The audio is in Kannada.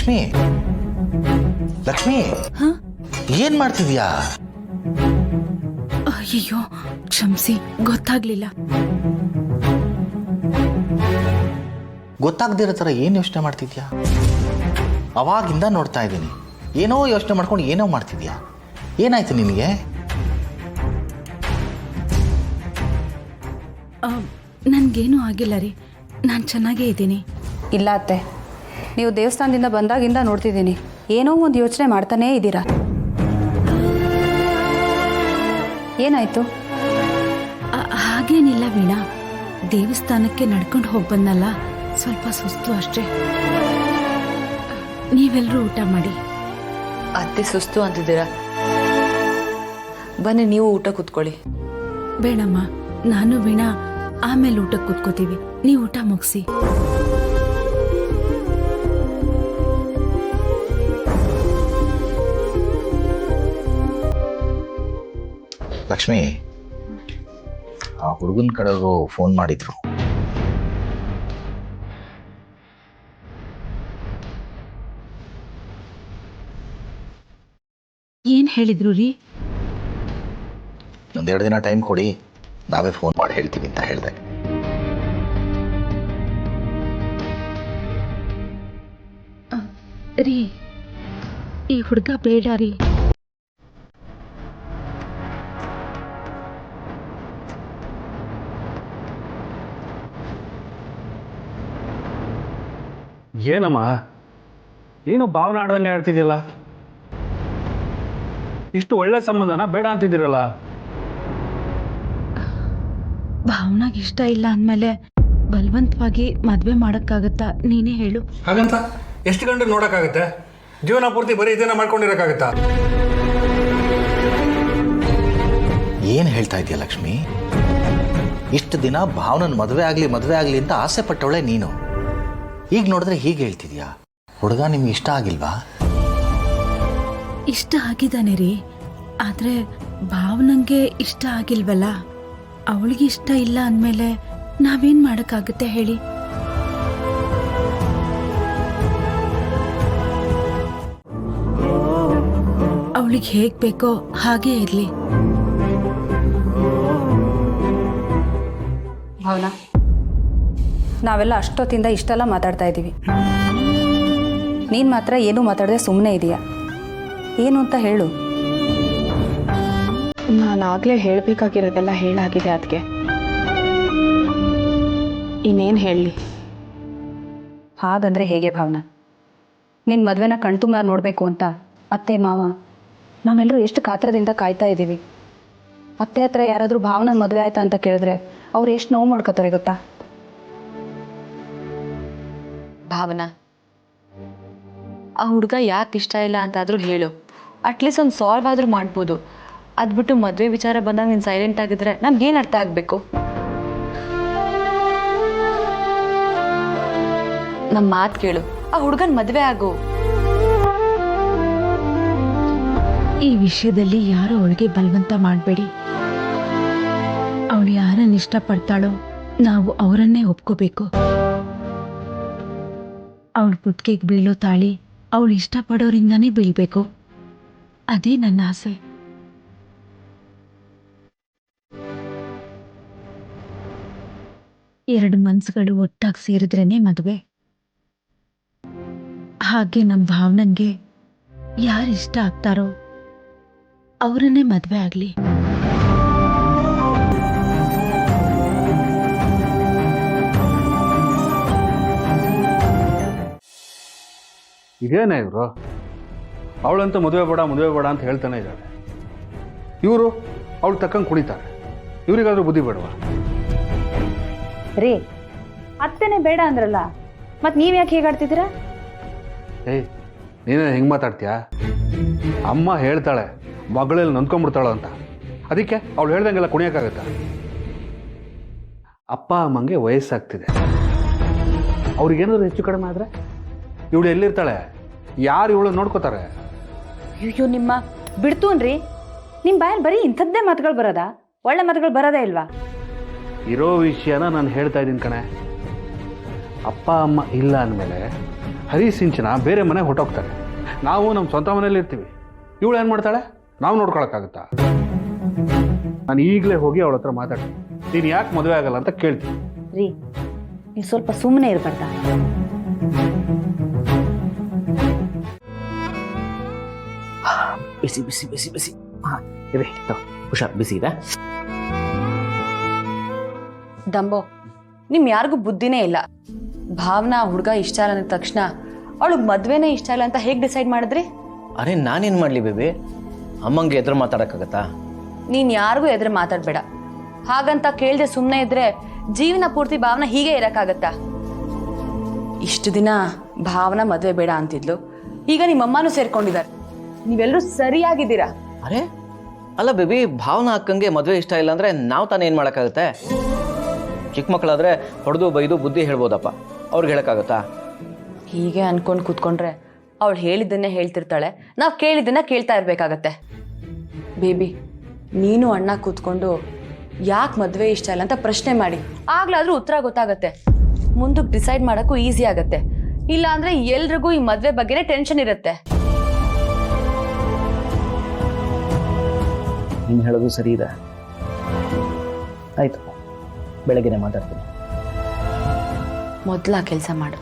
ಲಕ್ಷ್ಮಿ ಲಕ್ಷ್ಮಿ ಏನ್ ಮಾಡ್ತಿದ್ಯಾ? ಅಯ್ಯೋ ಕ್ಷಮಿಸಿ, ಗೊತ್ತಾಗ್ಲಿಲ್ಲ. ಗೊತ್ತಾಗ್ದಿರೋ ಥರ ಏನು ಯೋಚನೆ ಮಾಡ್ತಿದ್ಯಾ? ಅವಾಗಿಂದ ನೋಡ್ತಾ ಇದ್ದೀನಿ, ಏನೋ ಯೋಚನೆ ಮಾಡ್ಕೊಂಡು ಏನೋ ಮಾಡ್ತಿದ್ಯಾ. ಏನಾಯ್ತು ನಿನಗೆ? ನನ್ಗೇನು ಆಗಿಲ್ಲ ರೀ, ನಾನು ಚೆನ್ನಾಗೇ ಇದ್ದೀನಿ. ಇಲ್ಲ ಅತ್ತೆ, ನೀವು ದೇವಸ್ಥಾನದಿಂದ ಬಂದಾಗಿಂದ ನೋಡ್ತಿದ್ದೀನಿ, ಏನೋ ಒಂದು ಯೋಚನೆ ಮಾಡ್ತಾನೇ ಇದ್ದೀರಾ. ಏನಾಯ್ತು? ಹಾಗೇನಿಲ್ಲ ವೀಣಾ, ದೇವಸ್ಥಾನಕ್ಕೆ ನಡ್ಕೊಂಡು ಹೋಗಿ ಬಂದಲ್ಲ, ಸ್ವಲ್ಪ ಸುಸ್ತು ಅಷ್ಟೇ. ನೀವೆಲ್ಲರೂ ಊಟ ಮಾಡಿ. ಅತ್ತೆ ಸುಸ್ತು ಅಂತಿದ್ದೀರಾ, ಬನ್ನಿ ನೀವು ಊಟ ಕೂತ್ಕೊಳ್ಳಿ. ಬೇಡಮ್ಮ, ನಾನು ವೀಣಾ ಆಮೇಲೆ ಊಟಕ್ಕೆ ಕೂತ್ಕೋತೀವಿ, ನೀವು ಊಟ ಮುಗಿಸಿ. ಲಕ್ಷ್ಮಿ, ಆ ಹುಡುಗನ ಕಡೆಯವರು ಫೋನ್ ಮಾಡಿದ್ರು. ಏನ್ ಹೇಳಿದ್ರು ರೀ? ಒಂದೆರಡು ದಿನ ಟೈಮ್ ಕೊಡಿ, ನಾವೇ ಫೋನ್ ಮಾಡಿ ಹೇಳ್ತೀವಿ ಅಂತ ಹೇಳಿದೆ. ರೀ, ಈ ಹುಡುಗ ಬೇಡ ರೀ. ಏನಮ್ಮ, ಏನು ಭಾವನೆ ಆಡ್ದಂಗೆ ಆಡ್ತಿದ್ಯಲ್ಲ? ಇಷ್ಟು ಒಳ್ಳೆ ಸಂಬಂಧನ ಬೇಡ ಅಂತಿದ್ದೀರಲ್ಲ? ಭಾವನಾಗ ಇಷ್ಟ ಇಲ್ಲ ಅಂದಮೇಲೆ ಬಲವಂತವಾಗಿ ಮದ್ವೆ ಮಾಡಕ್ಕಾಗತ್ತಾ? ನೀನೇ ಹೇಳು. ಹಾಗಂತ ಎಷ್ಟು ಗಂಟೆ ನೋಡೋಕ್ಕಾಗತ್ತೆ? ಜೀವನ ಪೂರ್ತಿ ಬರೀ ಇದನ್ನ ಮಾಡ್ಕೊಂಡಿರೋಕ್ಕಾಗತ್ತಾ? ಏನು ಹೇಳ್ತಾ ಇದೆಯಾ ಲಕ್ಷ್ಮಿ? ಇಷ್ಟು ದಿನ ಭಾವನನ್ ಮದುವೆ ಆಗಲಿ ಅಂತ ಆಸೆ ಪಟ್ಟವಳೆ ನೀನು. ಈಗ ನೋಡಿದ್ರೆ ಹೀಗೆ ಹೇಳ್ತಿದ್ಯಾ? ಹುಡುಗ ನಿಮ್ಗೆ ಇಷ್ಟ ಆಗಿಲ್ವಾ? ಇಷ್ಟ ಆಗಿದ್ದಾನೆ ರೀ, ಆದ್ರೆ ಭಾವನಂಗೆ ಇಷ್ಟ ಆಗಿಲ್ವಲ್ಲ. ಅವಳಿಗೆ ಇಷ್ಟ ಇಲ್ಲ ಅಂದಮೇಲೆ ನಾವೇನ್ ಮಾಡಕ್ಕಾಗುತ್ತೆ ಹೇಳಿ? ಅವಳಿಗೆ ಹೇಗ್ ಬೇಕೋ ಹಾಗೇ ಇರ್ಲಿ. ಭಾವನಾ, ನಾವೆಲ್ಲ ಅಷ್ಟೊತ್ತಿಂದ ಇಷ್ಟೆಲ್ಲ ಮಾತಾಡ್ತಾ ಇದ್ದೀವಿ, ನೀನು ಮಾತ್ರ ಏನೂ ಮಾತಾಡದೆ ಸುಮ್ಮನೆ ಇದೆಯಾ? ಏನು ಅಂತ ಹೇಳು. ನಾನಾಗಲೇ ಹೇಳಬೇಕಾಗಿರೋದೆಲ್ಲ ಹೇಳಾಗಿದೆ ಅದಕ್ಕೆ, ಇನ್ನೇನು ಹೇಳಲಿ? ಹಾಗಂದರೆ ಹೇಗೆ ಭಾವನಾ? ನಿನ್ನ ಮದುವೆನ ಕಣ್ತುಂಬ ನೋಡಬೇಕು ಅಂತ ಅತ್ತೆ ಮಾವ ನಾವೆಲ್ಲರೂ ಎಷ್ಟು ಕಾತರದಿಂದ ಕಾಯ್ತಾ ಇದ್ದೀವಿ. ಅತ್ತೆ ಹತ್ರ ಯಾರಾದರೂ ಭಾವನ ಮದುವೆ ಆಯ್ತಾ ಅಂತ ಕೇಳಿದ್ರೆ ಅವ್ರು ಎಷ್ಟು ನೋವು ಮಾಡ್ಕೋತಾರೆ ಗೊತ್ತಾ? ಭಾವನಾ, ಆ ಹುಡುಗ ಯಾಕೆ ಇಷ್ಟ ಇಲ್ಲ ಅಂತಾದರೂ ಹೇಳು, ಅಟ್ಲೀಸ್ಟ್ ಒಂದು ಸಾಲ್ವ್ ಆದರೂ ಮಾಡ್ಬೋದು. ಅದ್ಬಿಟ್ಟು ಮದುವೆ ವಿಚಾರ ಬಂದಾಗ ನೀನು ಸೈಲೆಂಟ್ ಆಗಿದ್ರೆ ನಮ್ಗೇನು ಅರ್ಥ ಆಗಬೇಕು? ನಮ್ಮ ಮಾತು ಕೇಳು, ಆ ಹುಡುಗನ ಮದುವೆ ಆಗು. ಈ ವಿಷಯದಲ್ಲಿ ಯಾರು ಅವಳಿಗೆ ಬಲವಂತ ಮಾಡಬೇಡಿ. ಅವಳು ಯಾರನ್ನ ಇಷ್ಟಪಡ್ತಾಳೋ ನಾವು ಅವರನ್ನೇ ಒಪ್ಕೋಬೇಕು. ಅವಳ ಕುತ್ತಿಗೆಗೆ ಬೀಳೋ ತಾಳಿ ಅವಳು ಇಷ್ಟಪಡೋರಿಂದಾನೇ ಬೀಳ್ಬೇಕು. ಅದೇ ನನ್ನ ಆಸೆ. ಎರಡು ಮನಸ್ಸುಗಳು ಒಟ್ಟಾಗಿ ಸೇರಿದ್ರೇನೆ ಮದುವೆ. ಹಾಗೆ ನಮ್ಮ ಭಾವನಂಗೆ ಯಾರು ಇಷ್ಟ ಆಗ್ತಾರೋ ಅವರನ್ನೇ ಮದುವೆ ಆಗಲಿ. ಇದೇನೇ ಇವರು? ಅವಳಂತೂ ಮದುವೆ ಬೇಡ ಅಂತ ಹೇಳ್ತಾನೆ ಇದ್ದಾಳೆ. ಇವರು ಅವಳು ತಕ್ಕಂಗೆ ಕುಡಿತಾರೆ. ಇವರಿಗಾದ್ರೂ ಬುದ್ಧಿ ಬೇಡವಾ? ರೀ, ಅತ್ತೆನೇ ಬೇಡ ಅಂದ್ರಲ್ಲ, ಮತ್ತು ನೀವು ಯಾಕೆ ಹೇಗಾಡ್ತಿದ್ದೀರಾ? ಏಯ್, ನೀನೇ ಹೆಂಗೆ ಮಾತಾಡ್ತೀಯಾ? ಅಮ್ಮ ಹೇಳ್ತಾಳೆ ಮಗಳಲ್ಲಿ ನೊಂದ್ಕೊಂಡ್ಬಿಡ್ತಾಳು ಅಂತ, ಅದಕ್ಕೆ ಅವಳು ಹೇಳ್ದಂಗೆಲ್ಲ ಕುಣಿಯೋಕ್ಕಾಗತ್ತಾ? ಅಪ್ಪ ಅಮ್ಮಂಗೆ ವಯಸ್ಸಾಗ್ತಿದೆ, ಅವ್ರಿಗೇನಾದ್ರು ಹೆಚ್ಚು ಕಡಿಮೆ ಆದರೆ ಇವಳು ಎಲ್ಲಿರ್ತಾಳೆ? ಯಾರು ಇವಳು ನೋಡ್ಕೋತಾರೆ? ಅಯ್ಯೋ, ನಿಮ್ಮ ಬಿಡ್ತೂನ್ರಿ, ನಿಮ್ಮ ಬಾಯಲ್ಲಿ ಬರೀ ಇಂಥದ್ದೇ ಮಾತುಗಳು ಬರೋದಾ? ಒಳ್ಳೆ ಮಾತುಗಳು ಬರೋದೇ ಇಲ್ವಾ? ಇರೋ ವಿಷಯನ ನಾನು ಹೇಳ್ತಾ ಇದ್ದೀನಿ ಕಣೆ. ಅಪ್ಪ ಅಮ್ಮ ಇಲ್ಲ ಅಂದಮೇಲೆ ಹರಿ ಸಿಂಚನ ಬೇರೆ ಮನೆಗೆ ಹೊಟ್ಟೋಗ್ತಾರೆ, ನಾವು ನಮ್ಮ ಸ್ವಂತ ಮನೇಲಿ ಇರ್ತೀವಿ. ಇವಳು ಏನು ಮಾಡ್ತಾಳೆ? ನಾವು ನೋಡ್ಕೊಳಕ್ಕಾಗತ್ತಾ? ನಾನು ಈಗಲೇ ಹೋಗಿ ಅವಳ ಹತ್ರ ಮಾತಾಡ್ತೀನಿ. ನೀನು ಯಾಕೆ ಮದುವೆ ಆಗಲ್ಲ ಅಂತ ಕೇಳ್ತೀನಿ. ರೀ ನೀವು ಸ್ವಲ್ಪ ಸುಮ್ಮನೆ ಇರ್ಬಾರ್ದಾ? ಬಿಸಿ ಬಿಸಿ ಬಿಸಿ ಬಿಸಿ. ಹಾಂ ಇವೆ ಹುಷಾರ್, ಬಿಸಿ ಇದೆ. ದಂಬೋ, ನಿಮ್ ಯಾರಿಗೂ ಬುದ್ಧಿನೇ ಇಲ್ಲ. ಭಾವನಾ ಹುಡುಗ ಇಷ್ಟ ಇಲ್ಲ ಅಂದ ತಕ್ಷಣ ಅವಳಿಗೆ ಮದ್ವೆನೇ ಇಷ್ಟ ಇಲ್ಲ ಅಂತ ಹೇಗೆ ಡಿಸೈಡ್ ಮಾಡಿದ್ರಿ? ಅರೆ ನಾನೇನು ಮಾಡಲಿ ಬೇಬಿ, ಅಮ್ಮಂಗೆ ಎದುರು ಮಾತಾಡೋಕ್ಕಾಗತ್ತಾ? ನೀನ್ ಯಾರಿಗೂ ಎದುರು ಮಾತಾಡ್ಬೇಡ. ಹಾಗಂತ ಕೇಳ್ದೆ ಸುಮ್ಮನೆ ಇದ್ರೆ ಜೀವನ ಪೂರ್ತಿ ಭಾವನಾ ಹೀಗೆ ಇರಕ್ಕಾಗತ್ತಾ? ಇಷ್ಟು ದಿನ ಭಾವನಾ ಮದ್ವೆ ಬೇಡ ಅಂತಿದ್ಲು, ಈಗ ನಿಮ್ಮಮ್ಮನೂ ಸೇರ್ಕೊಂಡಿದ್ದಾರೆ. ನೀವೆಲ್ಲರೂ ಸರಿಯಾಗಿದ್ದೀರಾ. ಅರೆ ಅಲ್ಲ ಬೇಬಿ, ಭಾವನಾ ಅಕ್ಕಂಗೆ ಮದುವೆ ಇಷ್ಟ ಇಲ್ಲ ಅಂದರೆ ನಾವು ತಾನೇ ಏನು ಮಾಡೋಕ್ಕಾಗತ್ತೆ? ಚಿಕ್ಕ ಮಕ್ಕಳಾದರೆ ಹೊಡೆದು ಬೈದು ಬುದ್ಧಿ ಹೇಳ್ಬೋದಪ್ಪ, ಅವ್ರಿಗೆ ಹೇಳೋಕ್ಕಾಗತ್ತಾ? ಹೀಗೆ ಅನ್ಕೊಂಡು ಕೂತ್ಕೊಂಡ್ರೆ ಅವಳು ಹೇಳಿದ್ದನ್ನೇ ಹೇಳ್ತಿರ್ತಾಳೆ, ನಾವು ಕೇಳಿದ್ದನ್ನ ಕೇಳ್ತಾ ಇರ್ಬೇಕಾಗತ್ತೆ. ಬೇಬಿ, ನೀನು ಅಣ್ಣ ಕೂತ್ಕೊಂಡು ಯಾಕೆ ಮದುವೆ ಇಷ್ಟ ಇಲ್ಲ ಅಂತ ಪ್ರಶ್ನೆ ಮಾಡಿ, ಆಗ್ಲಾದ್ರೂ ಉತ್ತರ ಗೊತ್ತಾಗತ್ತೆ. ಮುಂದಕ್ಕೆ ಡಿಸೈಡ್ ಮಾಡೋಕ್ಕೂ ಈಸಿ ಆಗತ್ತೆ. ಇಲ್ಲ ಅಂದ್ರೆ ಎಲ್ರಿಗೂ ಈ ಮದುವೆ ಬಗ್ಗೆನೇ ಟೆನ್ಷನ್ ಇರುತ್ತೆ. ನೀನು ಹೇಳೋದು ಸರಿ ಇದೆ. ಆಯ್ತು, ಬೆಳಗ್ಗೆನೆ ಮಾತಾಡ್ತೀನಿ. ಮೊದಲ ಕೆಲಸ ಮಾಡು.